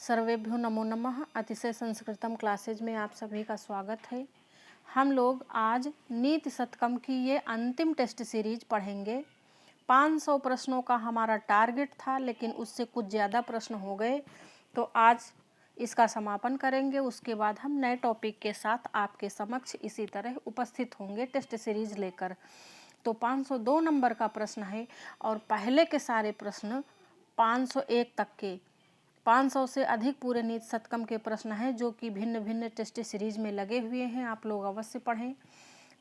सर्वेभ्यो नमो नमः। अतिशय संस्कृतम क्लासेज में आप सभी का स्वागत है। हम लोग आज नीति शतकम की ये अंतिम टेस्ट सीरीज पढ़ेंगे। 500 प्रश्नों का हमारा टारगेट था, लेकिन उससे कुछ ज़्यादा प्रश्न हो गए, तो आज इसका समापन करेंगे। उसके बाद हम नए टॉपिक के साथ आपके समक्ष इसी तरह उपस्थित होंगे टेस्ट सीरीज लेकर। तो 502 नंबर का प्रश्न है और पहले के सारे प्रश्न 501 तक के 500 से अधिक पूरे नीति शतकम के प्रश्न हैं, जो कि भिन्न भिन्न टेस्ट सीरीज में लगे हुए हैं। आप लोग अवश्य पढ़ें।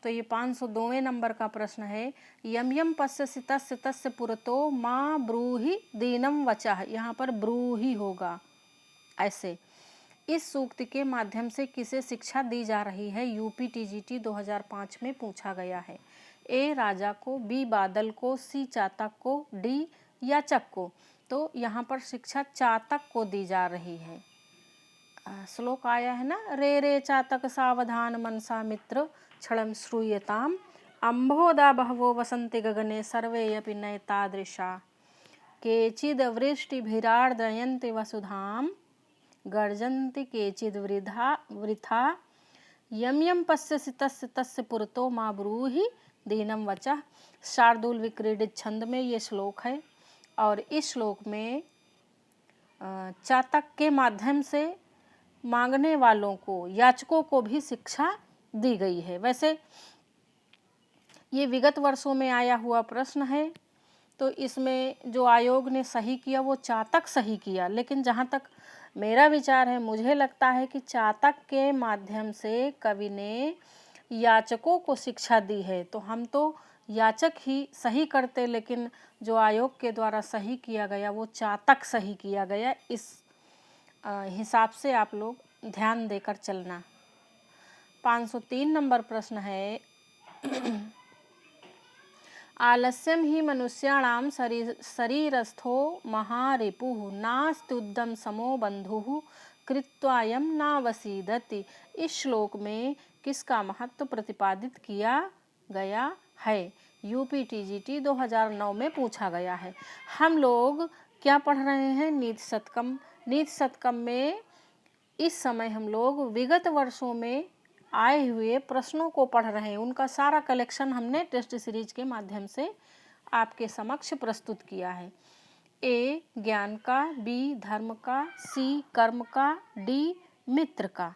तो ये 502वें नंबर का प्रश्न है। यम यम पश्यसि तस्य तस्य पुरतो माँ ब्रूहि दीनम वचः। यहाँ पर ब्रूहि होगा ऐसे। इस सूक्ति के माध्यम से किसे शिक्षा दी जा रही है? यूपी टीजीटी 2005 में पूछा गया है। ए राजा को, बी बादल को, सी चातक को, डी याचक को। तो यहाँ पर शिक्षा चातक को दी जा रही है। श्लोक आया है ना, रे रे चातक सावधान मनसा मित्र क्षणम श्रूयताम अम्भोदा बहवो वसंति गगने सर्वे अपि नैतादृशा केचिद वृष्टिभिरार्द्रयन्ति वसुधाम गर्जन्ति केचिद वृथा यम यम पश्यसि तस्य तस्य पुरतो माँ ब्रूहि दीनम वचः। शार्दूल विक्रीडित छंद में ये श्लोक है और इस श्लोक में चातक के माध्यम से मांगने वालों को, याचकों को भी शिक्षा दी गई है। वैसे ये विगत वर्षों में आया हुआ प्रश्न है, तो इसमें जो आयोग ने सही किया वो चातक सही किया, लेकिन जहाँ तक मेरा विचार है, मुझे लगता है कि चातक के माध्यम से कवि ने याचकों को शिक्षा दी है। तो हम तो याचक ही सही करते, लेकिन जो आयोग के द्वारा सही किया गया वो चातक सही किया गया। इस हिसाब से आप लोग ध्यान देकर चलना। 503 नंबर प्रश्न है। आलस्यम ही मनुष्याणाम शरीरस्थो महारिपुः नास्त्युद्यम समो बंधुः कृत्वायम नावसीदति। इस श्लोक में किसका महत्व प्रतिपादित किया गया है? यूपी टीजीटी 2009 में पूछा गया है। हम लोग क्या पढ़ रहे हैं? नीति शतकम। नीति शतकम में इस समय हम लोग विगत वर्षों में आए हुए प्रश्नों को पढ़ रहे हैं। उनका सारा कलेक्शन हमने टेस्ट सीरीज के माध्यम से आपके समक्ष प्रस्तुत किया है। ए ज्ञान का, बी धर्म का, सी कर्म का, डी मित्र का।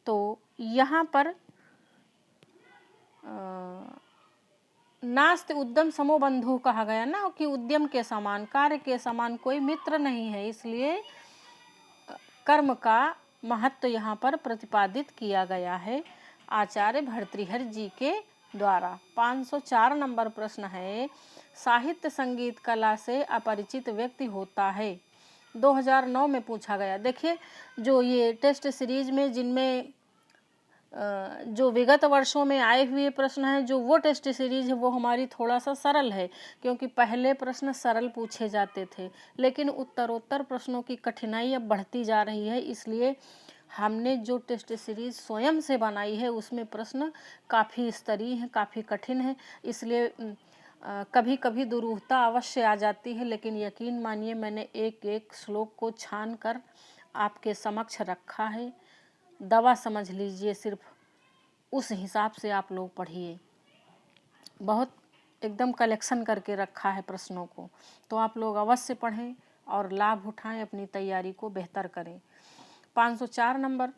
तो यहाँ पर नास्ति उद्यम समो बंधु कहा गया ना, कि उद्यम के समान, कार्य के समान कोई मित्र नहीं है, इसलिए कर्म का महत्व यहाँ पर प्रतिपादित किया गया है आचार्य भर्तृहरि जी के द्वारा। 504 नंबर प्रश्न है। साहित्य संगीत कला से अपरिचित व्यक्ति होता है। 2009 में पूछा गया। देखिए, जो ये टेस्ट सीरीज में जिनमें जो विगत वर्षों में आए हुए प्रश्न हैं, जो वो टेस्ट सीरीज है वो हमारी थोड़ा सा सरल है, क्योंकि पहले प्रश्न सरल पूछे जाते थे, लेकिन उत्तरोत्तर प्रश्नों की कठिनाई अब बढ़ती जा रही है। इसलिए हमने जो टेस्ट सीरीज स्वयं से बनाई है उसमें प्रश्न काफ़ी स्तरीय हैं, काफ़ी कठिन है। इसलिए कभी कभी दुरूहता अवश्य आ जाती है, लेकिन यकीन मानिए मैंने एक एक श्लोक को छान कर आपके समक्ष रखा है। दवा समझ लीजिए, सिर्फ उस हिसाब से आप लोग पढ़िए। बहुत एकदम कलेक्शन करके रखा है प्रश्नों को, तो आप लोग अवश्य पढ़ें और लाभ उठाएं, अपनी तैयारी को बेहतर करें। 504 नंबर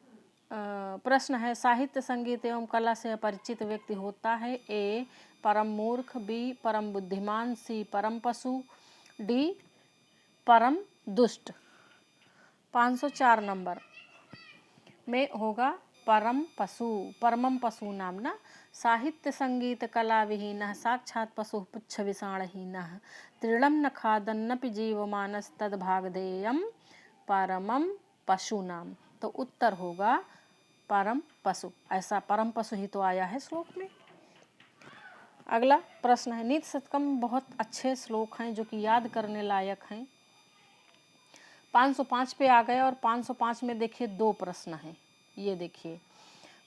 प्रश्न है। साहित्य संगीत एवं कला से अपरिचित व्यक्ति होता है। ए परम मूर्ख, बी परम बुद्धिमान, सी परम पशु, डी परम दुष्ट। 504 नंबर में होगा परम पशु, परमम पशु नामना। साहित्य संगीत कला विहीनः साक्षात् पशुः पुच्छ विषाणहीनः तृणं न खादन्नपि जीवमानस तद्भागधेयं परमम पशु नाम। तो उत्तर होगा परम पशु। ऐसा परम पशु ही तो आया है श्लोक में। अगला प्रश्न है। नीति शतकम बहुत अच्छे श्लोक हैं जो कि याद करने लायक हैं। 505 पे आ गए और 505 में देखिए दो प्रश्न हैं। ये देखिए,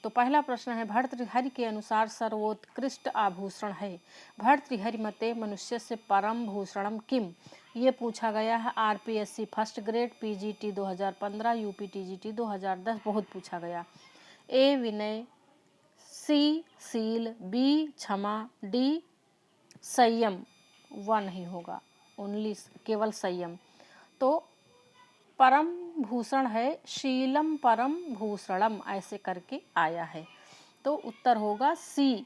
तो पहला प्रश्न है। भर्तृहरि के अनुसार सर्वोत्कृष्ट आभूषण है। भर्तृहरि मते मनुष्य से परम भूषणम किम। ये पूछा गया है RPSC first grade, PGT 2015, UPTGT 2010, बहुत पूछा गया। ए विनय, सी सील, बी क्षमा, डी संयम। वह नहीं होगा, ओनली केवल संयम। तो परम भूषण है शीलम परम भूषणम, ऐसे करके आया है। तो उत्तर होगा सी।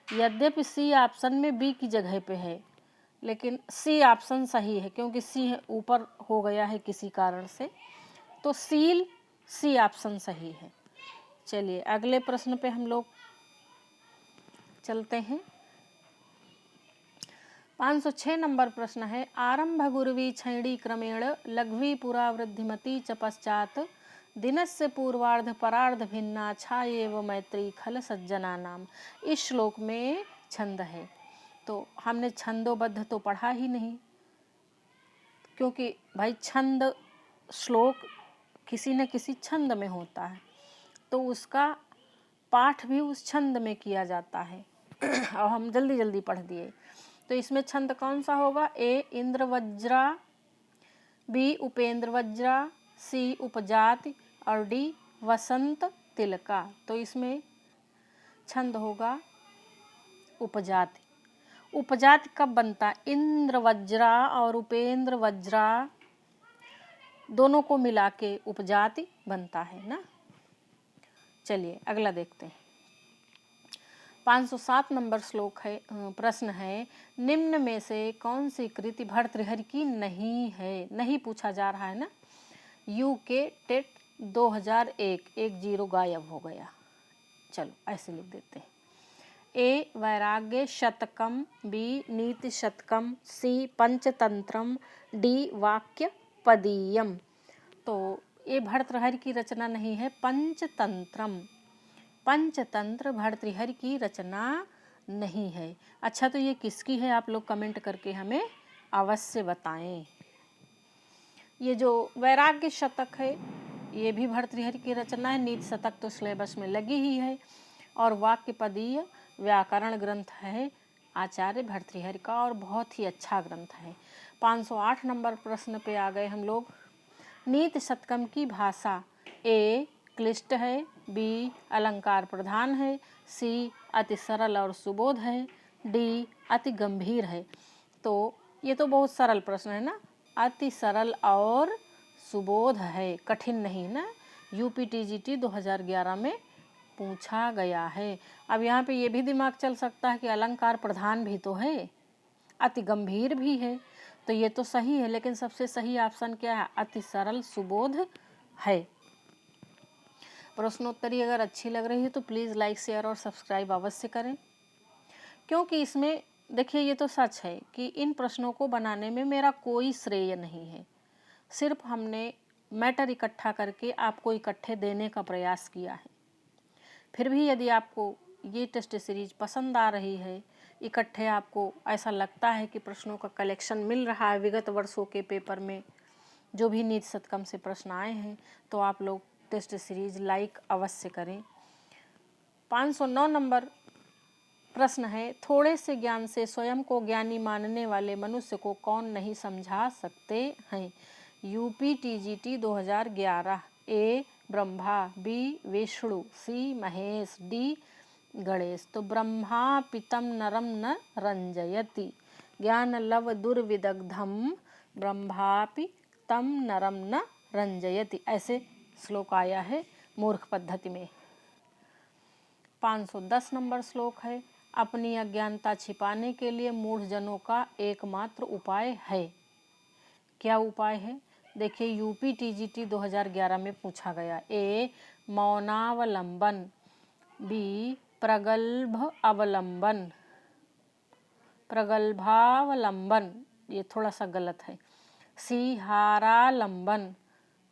यद्यपि सी ऑप्शन में बी की जगह पे है, लेकिन सी ऑप्शन सही है क्योंकि सी ऊपर हो गया है किसी कारण से। तो सील, सी ऑप्शन सही है। चलिए अगले प्रश्न पे हम लोग चलते हैं। 506 नंबर प्रश्न है आरंभ गुरुवी क्षैणी क्रमेण लघ्वी पुरा वृद्धिमती च पश्चात दिनस्य पूर्वार्ध परार्ध भिन्ना छायेव मैत्री खल सज्जना नाम। इस श्लोक में छंद है, तो हमने छंदोबद्ध तो पढ़ा ही नहीं, क्योंकि भाई छंद श्लोक किसी न किसी छंद में होता है, तो उसका पाठ भी उस छंद में किया जाता है। और हम जल्दी जल्दी पढ़ दिए। तो इसमें छंद कौन सा होगा? ए इंद्र वज्रा, बी उपेंद्र वज्रा, सी उपजाति और डी वसंत तिलका। तो इसमें छंद होगा उपजाति। उपजाति कब बनता है? इंद्र वज्रा और उपेंद्र वज्रा दोनों को मिला के उपजाति बनता है ना। चलिए अगला देखते हैं। 507 नंबर श्लोक है, प्रश्न है निम्न में से कौन सी कृति भर्तृहरि की नहीं है? नहीं पूछा जा रहा है ना। यूके टेट 2001, 10 गायब हो गया। चलो ऐसे लिख देते हैं। ए वैराग्य शतकम, बी नीति शतकम, सी पंचतंत्रम, डी वाक्य पदीयम। तो ये भर्तृहरि की रचना नहीं है, पंचतंत्रम। पंचतंत्र भर्तृहरि की रचना नहीं है। अच्छा तो ये किसकी है? आप लोग कमेंट करके हमें अवश्य बताएं। ये जो वैराग्य शतक है ये भी भर्तृहरि की रचना है। नीति शतक तो सिलेबस में लगी ही है। और वाक्यपदीय व्याकरण ग्रंथ है आचार्य भर्तृहरि का, और बहुत ही अच्छा ग्रंथ है। 508 नंबर प्रश्न पे आ गए हम लोग। नीति शतकम की भाषा ए क्लिष्ट है, बी अलंकार प्रधान है, सी अति सरल और सुबोध है, डी अति गंभीर है। तो ये तो बहुत सरल प्रश्न है ना, अति सरल और सुबोध है, कठिन नहीं ना। यूपीटीजीटी 2011 में पूछा गया है। अब यहाँ पे ये भी दिमाग चल सकता है कि अलंकार प्रधान भी तो है, अति गंभीर भी है, तो ये तो सही है, लेकिन सबसे सही ऑप्शन क्या है? अति सरल सुबोध है। प्रश्नोत्तरी अगर अच्छी लग रही है तो प्लीज़ लाइक शेयर और सब्सक्राइब अवश्य करें, क्योंकि इसमें देखिए ये तो सच है कि इन प्रश्नों को बनाने में मेरा कोई श्रेय नहीं है। सिर्फ हमने मैटर इकट्ठा करके आपको इकट्ठे देने का प्रयास किया है। फिर भी यदि आपको ये टेस्ट सीरीज पसंद आ रही है, इकट्ठे आपको ऐसा लगता है कि प्रश्नों का कलेक्शन मिल रहा है विगत वर्षों के पेपर में जो भी नीति शतकम से प्रश्न आए हैं, तो आप लोग टेस्ट सीरीज लाइक अवश्य करें। 509 नंबर प्रश्न है थोड़े से ज्ञान से स्वयं को ज्ञानी मानने वाले मनुष्य को कौन नहीं समझा सकते हैं? यूपीटीजीटी 2011। ए ब्रह्मा, बी विष्णु, सी महेश, डी गणेश। तो ब्रह्मा पितम नरम न रंजयति, ज्ञान लव दुर्विदग्धम ब्रह्मापि तम नरम न रंजयति, ऐसे श्लोक आया है मूर्ख पद्धति में। 510 नंबर श्लोक है अपनी अज्ञानता छिपाने के लिए मूढ़जनों का एकमात्र उपाय है। क्या उपाय है? देखिए यूपीटीजीटी 2011 में पूछा गया। ए मौनावलंबन, बी प्रगल्भ अवलंबन, प्रगल्भावलंबन, ये थोड़ा सा गलत है, सी हारालंबन,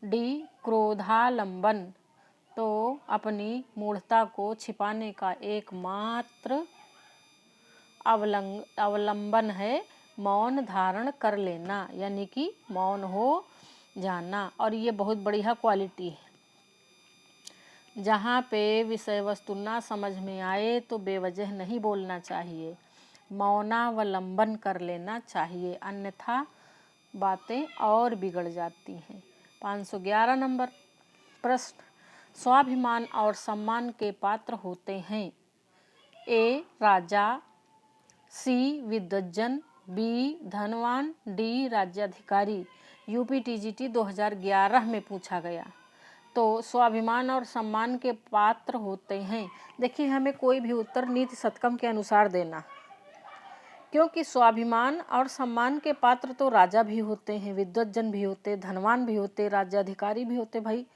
डी क्रोधालंबन। तो अपनी मूढ़ता को छिपाने का एकमात्र अवलंबन है मौन धारण कर लेना, यानी कि मौन हो जाना। और ये बहुत बढ़िया क्वालिटी है। जहाँ पे विषय वस्तु ना समझ में आए तो बेवजह नहीं बोलना चाहिए, मौनावलंबन कर लेना चाहिए, अन्यथा बातें और बिगड़ जाती हैं। 511 नंबर प्रश्न, स्वाभिमान और सम्मान के पात्र होते हैं। ए राजा, सी विद्वज्जन, बी धनवान, डी राज्याधिकारी। यूपी टीजीटी 2011 में पूछा गया। तो स्वाभिमान और सम्मान के पात्र होते हैं। देखिए, हमें कोई भी उत्तर नीति शतकम के अनुसार देना, क्योंकि स्वाभिमान और सम्मान के पात्र तो राजा भी होते हैं, विद्वज्जन भी होते, धनवान भी होते, राज्याधिकारी भी होते। भाई,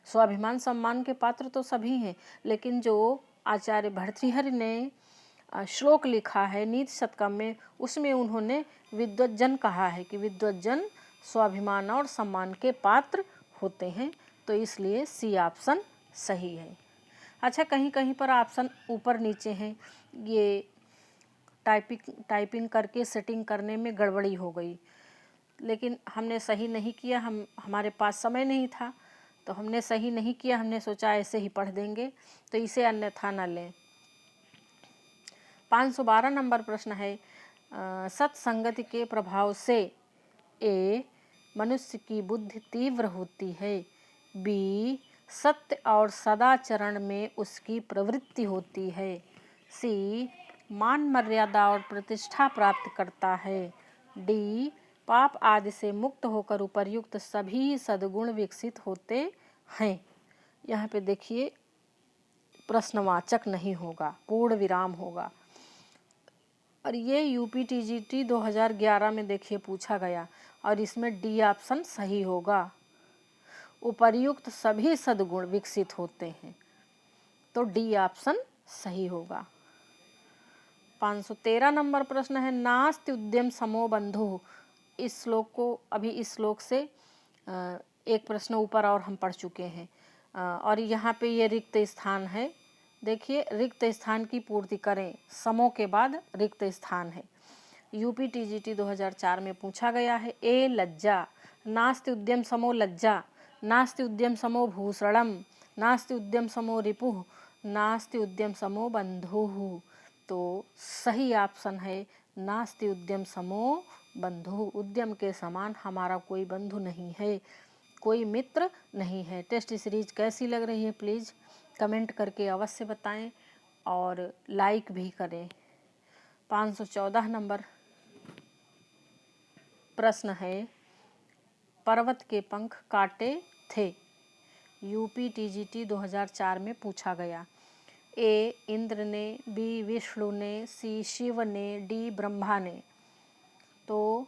स्वाभिमान सम्मान के पात्र तो सभी हैं, लेकिन जो आचार्य भर्तृहरि ने श्लोक लिखा है नीति शतकम में, उसमें उन्होंने विद्वज्जन कहा है कि विद्वज्जन स्वाभिमान और सम्मान के पात्र होते हैं। तो इसलिए सी ऑप्शन सही है। अच्छा, कहीं कहीं पर ऑप्शन ऊपर नीचे हैं, ये टाइपिंग करके सेटिंग करने में गड़बड़ी हो गई, लेकिन हमने सही नहीं किया। हमारे पास समय नहीं था, तो हमने सही नहीं किया। हमने सोचा ऐसे ही पढ़ देंगे, तो इसे अन्यथा न लें। 512 नंबर प्रश्न है, सत्संगति के प्रभाव से ए मनुष्य की बुद्धि तीव्र होती है, बी सत्य और सदाचरण में उसकी प्रवृत्ति होती है, सी मान मर्यादा और प्रतिष्ठा प्राप्त करता है, डी पाप आदि से मुक्त होकर उपर्युक्त सभी सद्गुण विकसित होते हैं। यहाँ पे देखिए, प्रश्नवाचक नहीं होगा, पूर्ण विराम होगा। और ये यूपी टीजीटी 2011 में देखिए पूछा गया, और इसमें डी ऑप्शन सही होगा, उपर्युक्त सभी सद्गुण विकसित होते हैं। तो डी ऑप्शन सही होगा। 513 नंबर प्रश्न है, नास्ति उद्यम समो बंधु। इस श्लोक को, अभी इस श्लोक से एक प्रश्न ऊपर और हम पढ़ चुके हैं, और यहाँ पे ये रिक्त स्थान है। देखिए, रिक्त स्थान की पूर्ति करें, समो के बाद रिक्त स्थान है। यूपी टीजीटी 2004 में पूछा गया है। ए लज्जा, नास्ति उद्यम समो लज्जा, नास्ति उद्यम समो भूषणम, नास्ति उद्यम समो रिपुः, नास्ति उद्यम समो बंधुः। तो सही ऑप्शन है नास्ति उद्यम समो बंधु। उद्यम के समान हमारा कोई बंधु नहीं है, कोई मित्र नहीं है। टेस्ट सीरीज कैसी लग रही है प्लीज़ कमेंट करके अवश्य बताएं, और लाइक भी करें। 514 नंबर प्रश्न है, पर्वत के पंख काटे थे। यूपी टीजीटी 2004 में पूछा गया। ए इंद्र ने, बी विष्णु ने, सी शिव ने, डी ब्रह्मा ने। तो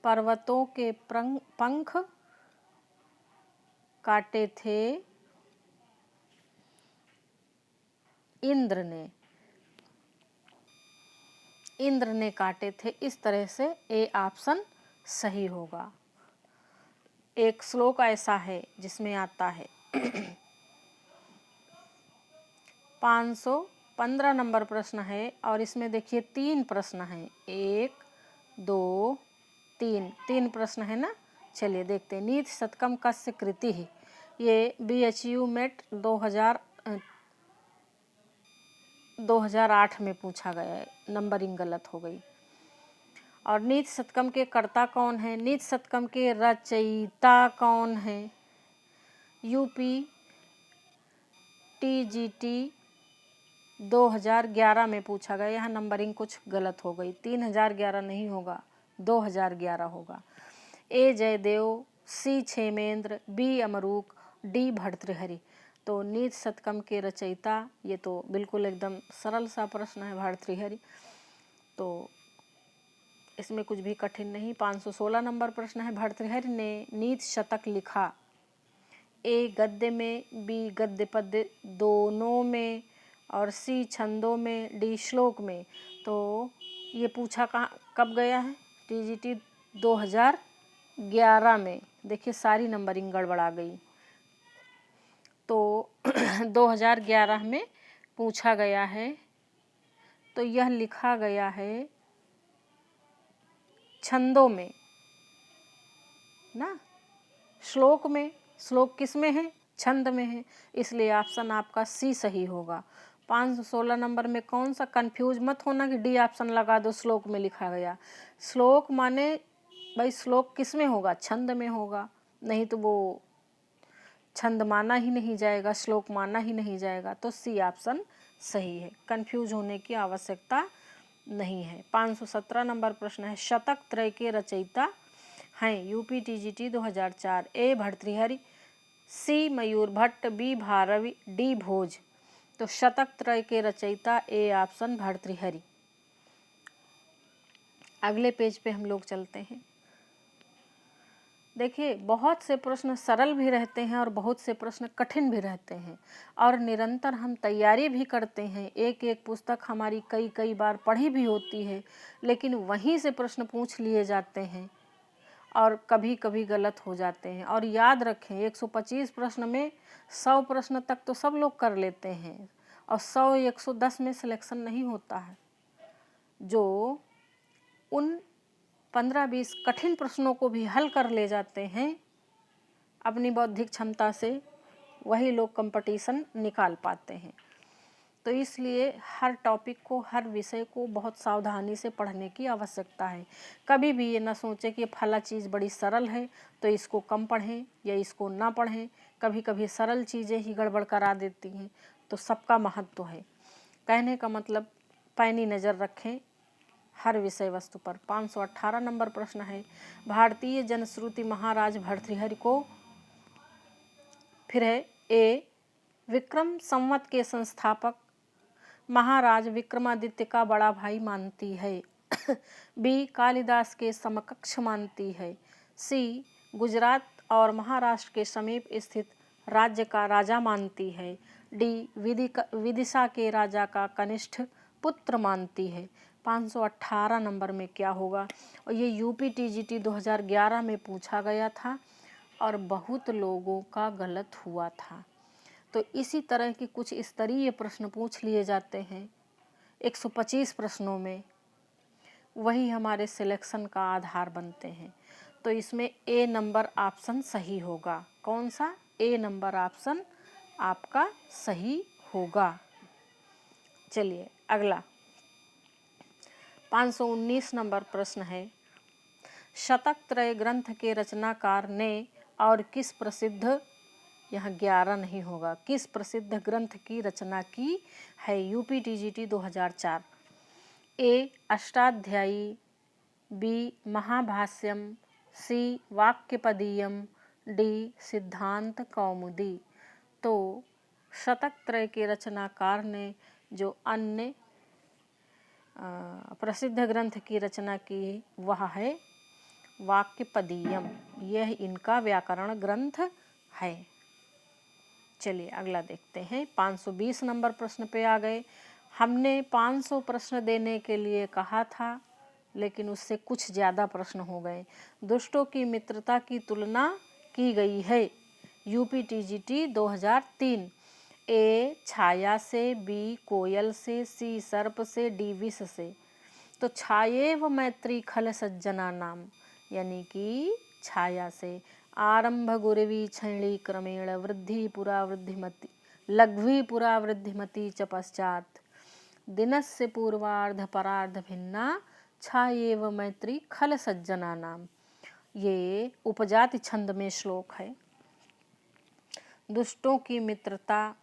पर्वतों के पंख काटे थे इंद्र ने, इंद्र ने काटे थे। इस तरह से ए ऑप्शन सही होगा। एक श्लोक ऐसा है जिसमें आता है। 515 नंबर प्रश्न है, और इसमें देखिए 3 प्रश्न हैं, 1 2 3 प्रश्न है ना। चलिए देखते हैं। नीति शतकम कस्य कृति है। ये BHU मेट 2008 में पूछा गया है, नंबरिंग गलत हो गई। और नीति शतकम के कर्ता कौन है, नीति शतकम के रचयिता कौन है। यूपी टीजीटी 2011 में पूछा गया। यहाँ नंबरिंग कुछ गलत हो गई, 3011 नहीं होगा, 2011 होगा। ए जयदेव, सी क्षेमेंद्र, बी अमरूक, डी भर्तृहरि। तो नीति शतकम के रचयिता, ये तो बिल्कुल एकदम सरल सा प्रश्न है, भर्तृहरि। तो इसमें कुछ भी कठिन नहीं। 516 नंबर प्रश्न है, भर्तृहरि ने नीति शतक लिखा। ए गद्य में, बी गद्य पद्य दोनों में, और सी छंदों में, डी श्लोक में। तो ये पूछा कब गया है, टीजीटी 2011 में। देखिए सारी नंबरिंग गड़बड़ा गई। तो 2011 में पूछा गया है, तो यह लिखा गया है छंदों में ना, श्लोक में। श्लोक किस में है, छंद में है, इसलिए ऑप्शन आपका सी सही होगा। 516 नंबर में कौन सा, कंफ्यूज मत होना कि डी ऑप्शन लगा दो, श्लोक में लिखा गया। श्लोक माने भाई श्लोक किस में होगा, छंद में होगा, नहीं तो वो छंद माना ही नहीं जाएगा, श्लोक माना ही नहीं जाएगा। तो सी ऑप्शन सही है, कंफ्यूज होने की आवश्यकता नहीं है। 517 नंबर प्रश्न है, शतक त्रय के रचयिता हैं यूपी टीजीटी 2004। ए भर्तृहरि, सी मयूर भट्ट, बी भारवी, डी भोज। तो शतक त्रय के रचयिता ए ऑप्शन भर्तृहरि। अगले पेज पे हम लोग चलते हैं। देखिए, बहुत से प्रश्न सरल भी रहते हैं और बहुत से प्रश्न कठिन भी रहते हैं, और निरंतर हम तैयारी भी करते हैं। एक एक पुस्तक हमारी कई कई बार पढ़ी भी होती है, लेकिन वहीं से प्रश्न पूछ लिए जाते हैं और कभी कभी गलत हो जाते हैं। और याद रखें, 125 प्रश्न में 100 प्रश्न तक तो सब लोग कर लेते हैं, और 100-110 में सिलेक्शन नहीं होता है। जो उन 15-20 कठिन प्रश्नों को भी हल कर ले जाते हैं अपनी बौद्धिक क्षमता से, वही लोग कंपटीशन निकाल पाते हैं। तो इसलिए हर टॉपिक को, हर विषय को बहुत सावधानी से पढ़ने की आवश्यकता है। कभी भी ये ना सोचें कि फला चीज़ बड़ी सरल है तो इसको कम पढ़ें या इसको ना पढ़ें। कभी कभी सरल चीज़ें ही गड़बड़ करा देती हैं। तो सबका महत्व है। कहने का मतलब, पैनी नज़र रखें हर विषय वस्तु पर। 518 नंबर प्रश्न है, भारतीय जनश्रुति महाराज भर्तृहरि को, फिर है ए विक्रम संवत के संस्थापक महाराज विक्रमादित्य का बड़ा भाई मानती है, बी कालिदास के समकक्ष मानती है, सी गुजरात और महाराष्ट्र के समीप स्थित राज्य का राजा मानती है, डी विदिशा के राजा का कनिष्ठ पुत्र मानती है। 518 नंबर में क्या होगा, और ये यूपी टीजीटी 2011 में पूछा गया था और बहुत लोगों का गलत हुआ था। तो इसी तरह के कुछ स्तरीय प्रश्न पूछ लिए जाते हैं 125 प्रश्नों में, वही हमारे सिलेक्शन का आधार बनते हैं। तो इसमें ए नंबर ऑप्शन सही होगा। कौन सा? ए नंबर ऑप्शन आपका सही होगा। चलिए अगला 519 नंबर प्रश्न है, शतक त्रय ग्रंथ के रचनाकार ने और किस प्रसिद्ध, यहाँ 11 नहीं होगा, किस प्रसिद्ध ग्रंथ की रचना की है यूपी टीजीटी 2004। ए अष्टाध्यायी, बी महाभाष्यम, सी वाक्यपदीयम, डी सिद्धांत कौमुदी। तो शतक त्रय के रचनाकार ने जो अन्य प्रसिद्ध ग्रंथ की रचना की वह है वाक्यपदीयम। यह इनका व्याकरण ग्रंथ है। चलिए अगला देखते हैं। 520 नंबर प्रश्न पे आ गए। हमने 500 प्रश्न देने के लिए कहा था, लेकिन उससे कुछ ज़्यादा प्रश्न हो गए। दुष्टों की मित्रता की तुलना की गई है यूपी टीजीटी 2003। ए छाया से, बी कोयल से, सी सर्प से, डी विष से। तो छायेव मैत्री खल सज्जना नाम, यानी कि छाया से। आरंभ गुरवी क्षणी क्रमेण वृद्धि पुरा वृद्धिमती, लघ्वी पुरा वृद्धिमती च पश्चात दिनस्य पूर्वार्ध परार्ध भिन्ना छायेव मैत्री खल सज्जना नाम। ये उपजाति छंद में श्लोक है। दुष्टों की मित्रता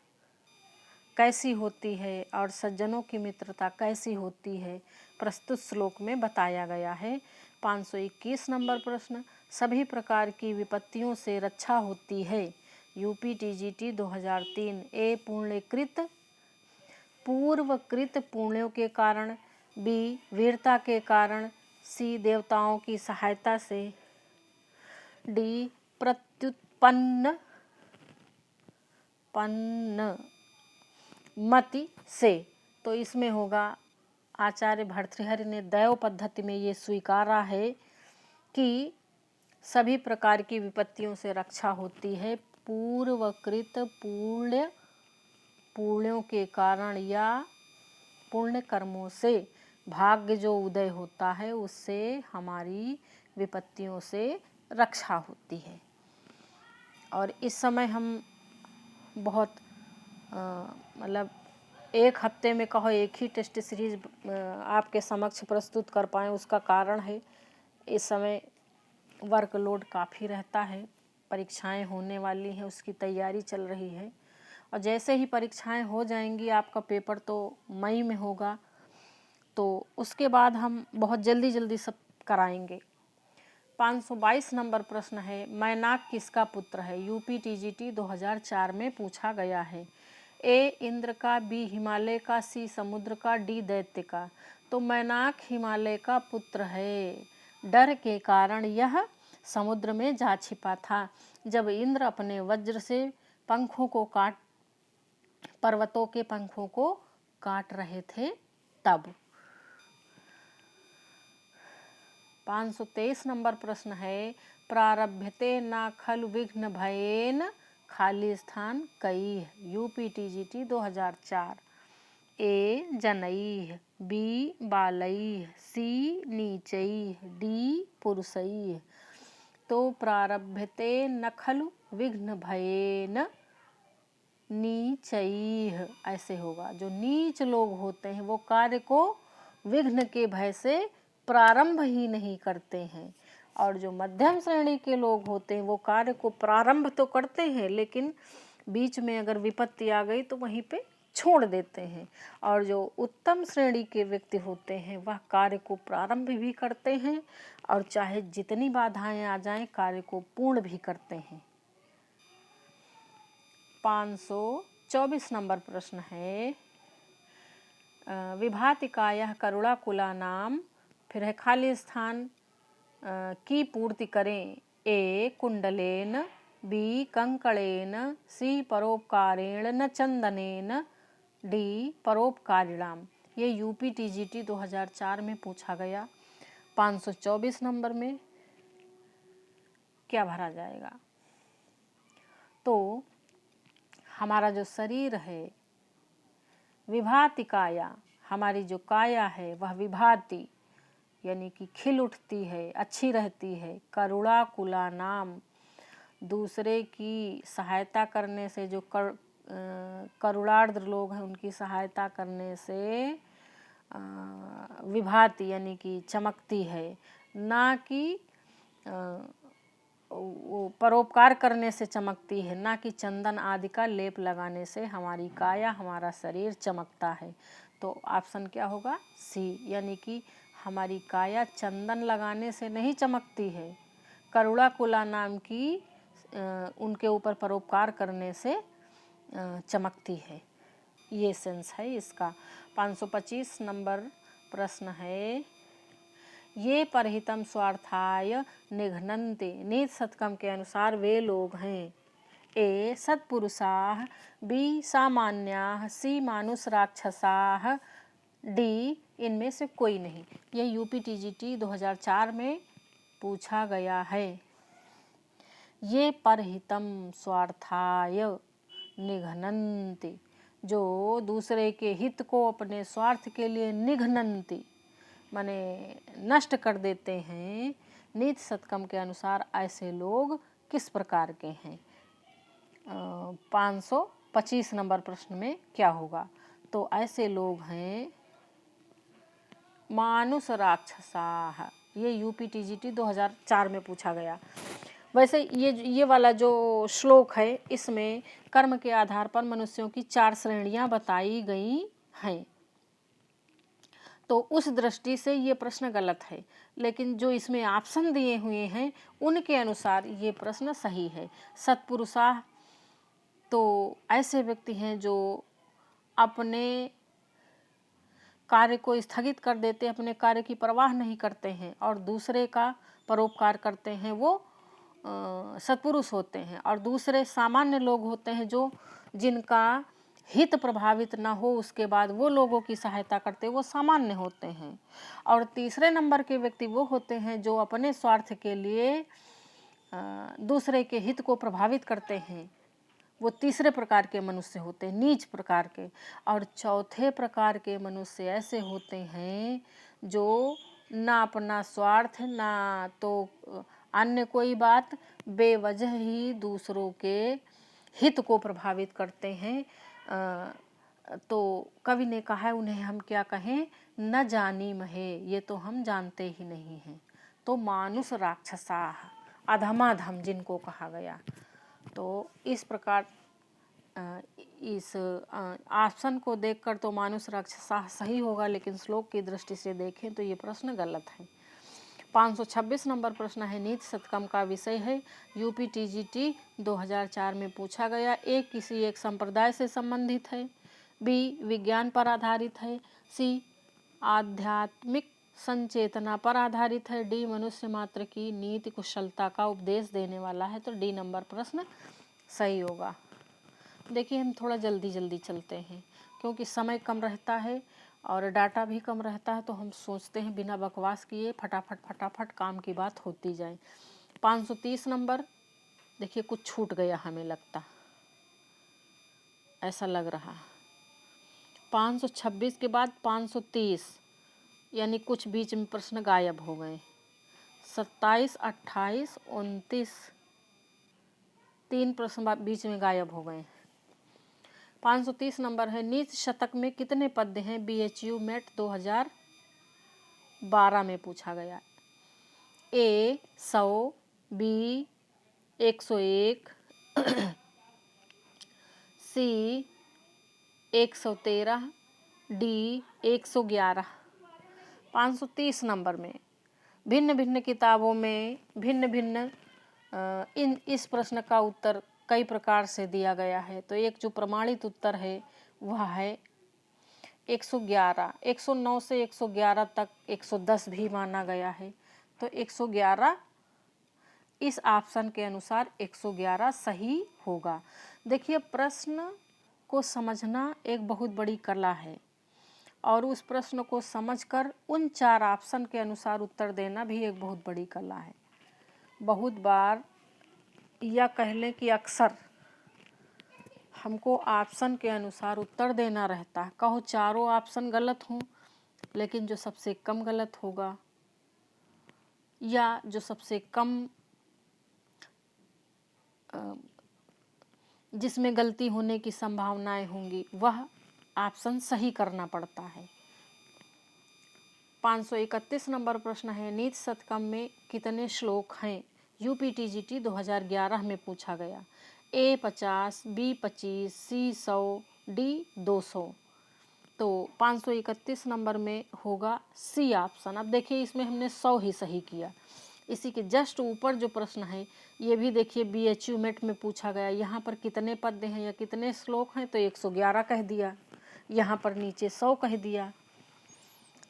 कैसी होती है और सज्जनों की मित्रता कैसी होती है, प्रस्तुत श्लोक में बताया गया है। 521 नंबर प्रश्न, सभी प्रकार की विपत्तियों से रक्षा होती है यूपी टीजीटी 2003। ए पूर्वकृत पुण्यों के कारण, बी वीरता के कारण, सी देवताओं की सहायता से, डी प्रत्युत्पन्न मति से। तो इसमें होगा, आचार्य भर्तृहरि ने दैव पद्धति में ये स्वीकारा है कि सभी प्रकार की विपत्तियों से रक्षा होती है पूर्वकृत पुण्यों के कारण या पुण्य कर्मों से। भाग्य जो उदय होता है उससे हमारी विपत्तियों से रक्षा होती है। और इस समय हम बहुत मतलब एक हफ्ते में कहो एक ही टेस्ट सीरीज आपके समक्ष प्रस्तुत कर पाएँ, उसका कारण है इस समय वर्कलोड काफ़ी रहता है, परीक्षाएं होने वाली हैं, उसकी तैयारी चल रही है। और जैसे ही परीक्षाएं हो जाएंगी, आपका पेपर तो मई में होगा, तो उसके बाद हम बहुत जल्दी जल्दी सब कराएंगे। 522 नंबर प्रश्न है, मैनाक किसका पुत्र है? यूपी टीजीटी 2004 में पूछा गया है। ए इंद्र का, बी हिमालय का, सी समुद्र का, डी दैत्य का। तो मैनाक हिमालय का पुत्र है। डर के कारण यह समुद्र में जा छिपा था। जब इंद्र अपने वज्र से पंखों को पर्वतों के पंखों को काट रहे थे तब। 523 नंबर प्रश्न है, प्रारभ्यते न खलु विघ्न भयेन खाली स्थान कई। UP TGT 2004। ए जनैः, बी बालैः, सी नीचैः, डी पुरुषैः। तो प्रारभ्यते न खलु विघ्न भयेन नीचैः ऐसे होगा। जो नीच लोग होते हैं वो कार्य को विघ्न के भय से प्रारंभ ही नहीं करते हैं, और जो मध्यम श्रेणी के लोग होते हैं वो कार्य को प्रारंभ तो करते हैं, लेकिन बीच में अगर विपत्ति आ गई तो वहीं पे छोड़ देते हैं। और जो उत्तम श्रेणी के व्यक्ति होते हैं वह कार्य को प्रारंभ भी करते हैं, और चाहे जितनी बाधाएं आ जाएं कार्य को पूर्ण भी करते हैं। 524 नंबर प्रश्न है, विभातिकायः करुणाकुला नाम, फिर है खाली स्थान की पूर्ति करें। ए कुंडलेन, बी कंकड़ेन, सी परोपकारेण न चंदनेन, डी परोपकारिणाम। ये यूपी टीजीटी 2004 में पूछा गया। 524 नंबर में क्या भरा जाएगा? तो हमारा जो शरीर है, विभाति काया, हमारी जो काया है वह विभाति यानी कि खिल उठती है, अच्छी रहती है। करुणा कुला नाम, दूसरे की सहायता करने से, जो करुणार्द्र लोग हैं उनकी सहायता करने से विभाति यानी कि चमकती है, ना कि वो परोपकार करने से चमकती है, ना कि चंदन आदि का लेप लगाने से हमारी काया, हमारा शरीर चमकता है। तो ऑप्शन क्या होगा? सी, यानी कि हमारी काया चंदन लगाने से नहीं चमकती है, करुणा कुला नाम की उनके ऊपर परोपकार करने से चमकती है। ये सेंस है इसका। 525 नंबर प्रश्न है, ये परहितम स्वार्थाय निघ्नन्ति, नीत शतकम के अनुसार वे लोग हैं। ए सत्पुरुषाः, बी सामान्याः, सी मानुष राक्षसाः, डी इनमें से कोई नहीं। यह यूपी टीजीटी 2004 में पूछा गया है। ये परहितम स्वार्थाय निघ्नन्ति, जो दूसरे के हित को अपने स्वार्थ के लिए निघ्नन्ति माने नष्ट कर देते हैं। नीत शतकम के अनुसार ऐसे लोग किस प्रकार के हैं? 525 नंबर प्रश्न में क्या होगा? तो ऐसे लोग हैं मानुष राक्षसाः। ये यूपी टीजीटी 2004 में पूछा गया। वैसे ये वाला जो श्लोक है इसमें कर्म के आधार पर मनुष्यों की 4 श्रेणियां बताई गई हैं, तो उस दृष्टि से ये प्रश्न गलत है, लेकिन जो इसमें ऑप्शन दिए हुए हैं उनके अनुसार ये प्रश्न सही है। सत्पुरुषाः तो ऐसे व्यक्ति हैं जो अपने कार्य को स्थगित कर देते, अपने कार्य की परवाह नहीं करते हैं और दूसरे का परोपकार करते हैं, वो सत्पुरुष होते हैं। और दूसरे सामान्य लोग होते हैं जो जिनका हित प्रभावित ना हो उसके बाद वो लोगों की सहायता करते, वो सामान्य होते हैं। और तीसरे नंबर के व्यक्ति वो होते हैं जो अपने स्वार्थ के लिए दूसरे के हित को प्रभावित करते हैं, वो तीसरे प्रकार के मनुष्य होते हैं, नीच प्रकार के। और चौथे प्रकार के मनुष्य ऐसे होते हैं जो ना अपना स्वार्थ ना तो अन्य कोई बात, बेवजह ही दूसरों के हित को प्रभावित करते हैं। तो कवि ने कहा है उन्हें हम क्या कहें? न जानी महे, ये तो हम जानते ही नहीं हैं। तो मानुष राक्षसाः, अधमाधम जिनको कहा गया। तो इस प्रकार इस ऑप्शन को देखकर तो मानुष राक्षसाः सही होगा, लेकिन श्लोक की दृष्टि से देखें तो ये प्रश्न गलत है। 526 नंबर प्रश्न है, नीति शतकम का विषय है, यूपी टीजीटी 2004 में पूछा गया। ए किसी एक संप्रदाय से संबंधित है, बी विज्ञान पर आधारित है, सी आध्यात्मिक संचेतना पर आधारित है, डी मनुष्य मात्र की नीति कुशलता का उपदेश देने वाला है। तो डी नंबर प्रश्न सही होगा। देखिए हम थोड़ा जल्दी जल्दी चलते हैं क्योंकि समय कम रहता है और डाटा भी कम रहता है, तो हम सोचते हैं बिना बकवास किए फटाफट फटाफट काम की बात होती जाए। 530 नंबर, देखिए कुछ छूट गया हमें लगता, ऐसा लग रहा। 526 के बाद 530, यानी कुछ बीच में प्रश्न गायब हो गए। 27, 28, 29, 3 प्रश्न बीच में गायब हो गए। 530 नंबर है, नीति शतक में कितने पद्य हैं? BHU MET 2012 में पूछा गया। ए 100, बी 101, सी 113, डी 111। 530 नंबर में भिन्न भिन्न किताबों में भिन्न भिन्न इस प्रश्न का उत्तर कई प्रकार से दिया गया है। तो एक जो प्रमाणित उत्तर है वह है 111। 109 से 111 तक 110 भी माना गया है, तो 111 इस ऑप्शन के अनुसार 111 सही होगा। देखिए प्रश्न को समझना एक बहुत बड़ी कला है और उस प्रश्न को समझकर उन 4 ऑप्शन के अनुसार उत्तर देना भी एक बहुत बड़ी कला है। बहुत बार या कह लें कि अक्सर हमको ऑप्शन के अनुसार उत्तर देना रहता है। कहो चारों ऑप्शन गलत हों, लेकिन जो सबसे कम गलत होगा या जो सबसे कम जिसमें गलती होने की संभावनाएं होंगी वह ऑप्शन सही करना पड़ता है। 531 नंबर प्रश्न है, नीति शतकम में कितने श्लोक हैं? UPTGT 2011 में पूछा गया। A 50, B 25, C 100, D 200। तो 531 नंबर में होगा सी ऑप्शन। अब देखिए इसमें हमने 100 ही सही किया। इसी के जस्ट ऊपर जो प्रश्न है ये भी देखिए BHU MET में पूछा गया। यहाँ पर कितने पद्य हैं या कितने श्लोक हैं, तो 111 कह दिया, यहाँ पर नीचे 100 कह दिया।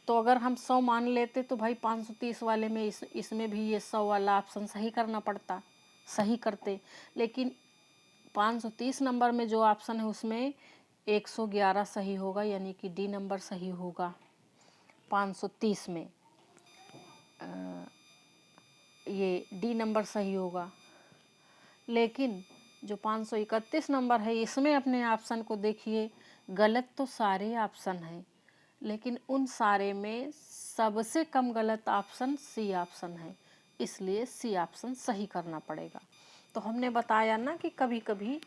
तो अगर हम 100 मान लेते तो भाई 530 वाले में इसमें भी ये 100 वाला ऑप्शन सही करना पड़ता, सही करते। लेकिन 530 नंबर में जो ऑप्शन है उसमें 111 सही होगा, यानी कि डी नंबर सही होगा 530 में। ये डी नंबर सही होगा। लेकिन जो 531 नंबर है इसमें अपने ऑप्शन को देखिए, गलत तो सारे ऑप्शन हैं, लेकिन उन सारे में सबसे कम गलत ऑप्शन सी ऑप्शन है, इसलिए सी ऑप्शन सही करना पड़ेगा। तो हमने बताया ना कि कभी कभी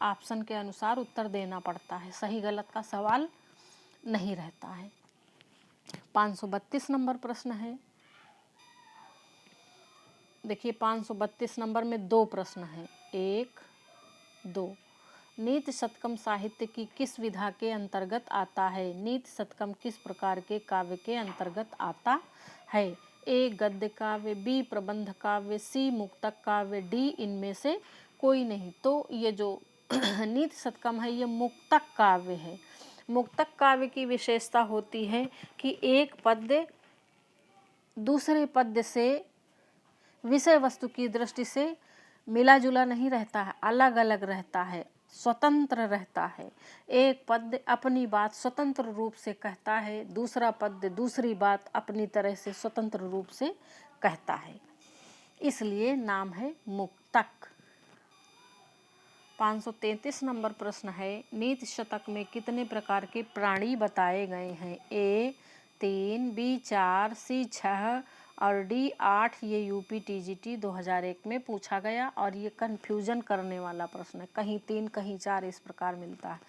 ऑप्शन के अनुसार उत्तर देना पड़ता है, सही गलत का सवाल नहीं रहता है। 532 नंबर प्रश्न है, देखिए 532 नंबर में 2 प्रश्न हैं, 1, 2। नीति शतकम साहित्य की किस विधा के अंतर्गत आता है? नीति शतकम किस प्रकार के काव्य के अंतर्गत आता है? ए गद्य काव्य, बी प्रबंध काव्य, सी मुक्तक काव्य, डी इनमें से कोई नहीं। तो ये जो नीति शतकम है ये मुक्तक काव्य है। मुक्तक काव्य की विशेषता होती है कि एक पद्य दूसरे पद्य से विषय वस्तु की दृष्टि से मिला जुला नहीं रहता है, अलग अलग रहता है, स्वतंत्र रहता है। एक पद्य अपनी बात स्वतंत्र रूप से कहता है, दूसरा पद्य दूसरी बात अपनी तरह से स्वतंत्र रूप से कहता है, इसलिए नाम है मुक्तक। 533 नंबर प्रश्न है, नीति शतक में कितने प्रकार के प्राणी बताए गए हैं? ए 3, बी 4, सी 6 और डी 8। ये UPTGT 2001 में पूछा गया और ये कन्फ्यूजन करने वाला प्रश्न है, कहीं 3 कहीं 4 इस प्रकार मिलता है।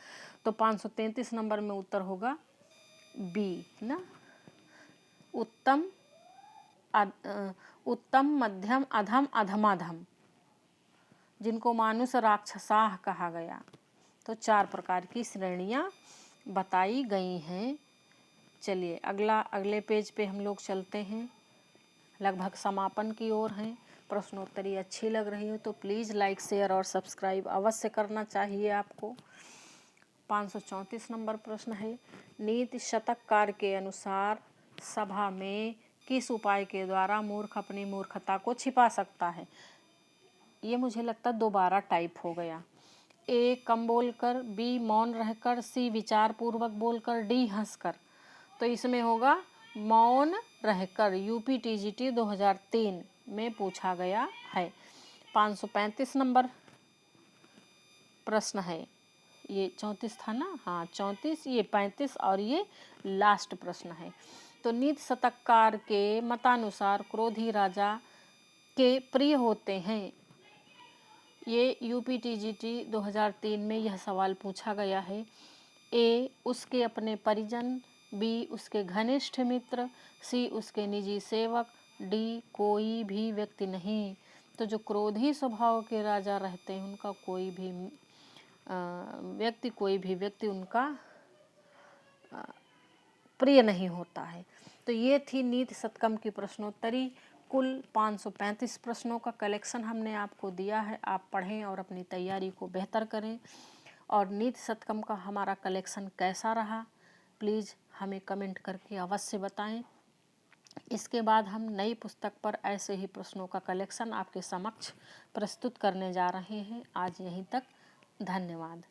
तो 533 नंबर में उत्तर होगा बी ना, उत्तम, मध्यम, अधम, अधमाधम, जिनको मानुष राक्षसाह कहा गया। तो 4 प्रकार की श्रेणियाँ बताई गई हैं। चलिए अगले पेज पे हम लोग चलते हैं। लगभग समापन की ओर हैं। प्रश्नोत्तरी अच्छी लग रही हो तो प्लीज़ लाइक, शेयर और सब्सक्राइब अवश्य करना चाहिए आपको। 534 नंबर प्रश्न है, नीति शतककार के अनुसार सभा में किस उपाय के द्वारा मूर्ख अपनी मूर्खता को छिपा सकता है? ये मुझे लगता दोबारा टाइप हो गया। ए कम बोलकर, बी मौन रहकर, सी विचार पूर्वक बोलकर, डी हंसकर। तो इसमें होगा मौन रहकर। यूपीटीजीटी 2003 में पूछा गया है। 535 नंबर प्रश्न है। ये 34 था ना? हाँ 34, ये 35 और ये लास्ट प्रश्न है। तो नीति शतककार के मतानुसार क्रोधी राजा के प्रिय होते हैं। ये यूपीटीजीटी 2003 में यह सवाल पूछा गया है। ए उसके अपने परिजन, बी उसके घनिष्ठ मित्र, सी उसके निजी सेवक, डी कोई भी व्यक्ति नहीं। तो जो क्रोधी स्वभाव के राजा रहते हैं उनका कोई भी व्यक्ति उनका प्रिय नहीं होता है। तो ये थी नीति शतकम की प्रश्नोत्तरी। कुल 535 प्रश्नों का कलेक्शन हमने आपको दिया है। आप पढ़ें और अपनी तैयारी को बेहतर करें। और नीति शतकम का हमारा कलेक्शन कैसा रहा प्लीज़ हमें कमेंट करके अवश्य बताएं। इसके बाद हम नई पुस्तक पर ऐसे ही प्रश्नों का कलेक्शन आपके समक्ष प्रस्तुत करने जा रहे हैं। आज यहीं तक, धन्यवाद।